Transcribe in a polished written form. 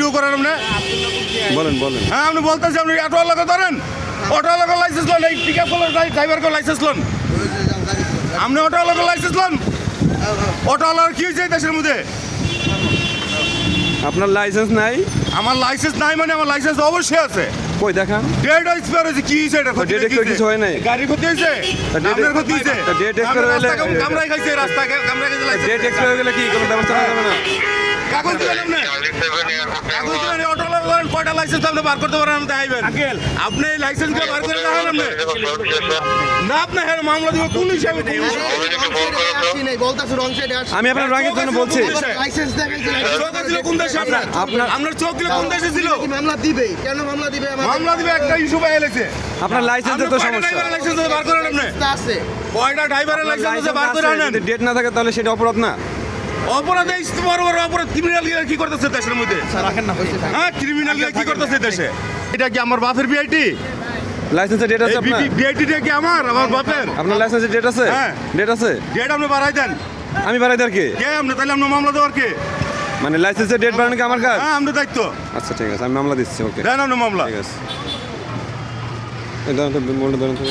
শুরু করেন আপনি? বলেন বলেন। হ্যাঁ আপনি বলতেছি আপনি অটোওয়ালাকে ধরেন, অটোওয়ালাকে লাইসেন্স লোন, এই পিক আপ ড্রাইভারকে লাইসেন্স লোন, আপনি অটোওয়ালাকে লাইসেন্স লোন। অটোওয়ালার কি হয়েছে এই দেশের মধ্যে? আপনার লাইসেন্স নাই? আমার লাইসেন্স নাই মানে আমার লাইসেন্স অবশ্যই আছে। কই দেখান। ডেট এক্সপায়ার হয়েছে, কি হয়েছে এটা? ডেট এক্সপায়ার কিছু হয় নাই। গাড়ি ক্ষতি হয়েছে, আপনার ক্ষতি হয়েছে। ডেট এক্সপায়ার হলে কামড়াই খাইছে, রাস্তা কামড়াই খাইছে। ডেট এক্সপায়ার হলে কি কোনো ব্যবস্থা নেওয়া যাবে না? কাগজ দিবেন আপনি, কাগজ দিবেন। অটোওয়ালা বলেন কয়টা লাইসেন্স আপনি বার করতে পারেন, আপনি দেখাইবেন। আপনি এই লাইসেন্সগুলো বার করে দেখান আপনি। না আপনি হ্যাঁ মামলা দিব কোন হিসাবে? আমি আপনার রাগের জন্য বলছি। চোখ ছিল কোন দেশে? আপনার চোখ ছিল কোন দেশে ছিল? মামলা দিবে কেন? মামলা দিবে মামলা দিবে একটা ইস্যু পাইয়া গেছে। আপনার লাইসেন্সের তো সমস্যা। লাইসেন্স বার করেন আপনি। আছে কয়টা ড্রাইভারের লাইসেন্স বার করে আনেন? যদি ডেট না থাকে তাহলে সেটা অপরাধ না? অপরাধে বড় বড় অপরাধ ক্রিমিনাল কি করতেছে দেশের মধ্যে? রাখেন না হ্যাঁ ক্রিমিনাল কি করতেছে দেশে? এটা কি আমার বাপের বিআইটি? লাইসেন্সের ডেট আছে আপনার? বিআইটিটা কি আমার বাপের? আপনার লাইসেন্সের ডেট আছে? হ্যাঁ। ডেট আছে? ডেট আপনি বাড়াই দেন। আমি বাড়াই দেওয়ার কে? কে আপনি? তাহলে আপনি মামলা দেওয়ার কে? মানে লাইসেন্সের ডেট বাড়ানো কি আমার কাজ? হ্যাঁ আপনার দায়িত্ব। আচ্ছা ঠিক আছে, আমি মামলা দিচ্ছি। ওকে দেন আপনি মামলা। ঠিক আছে। এই ধরেন তো মোড়টা ধরেন তো।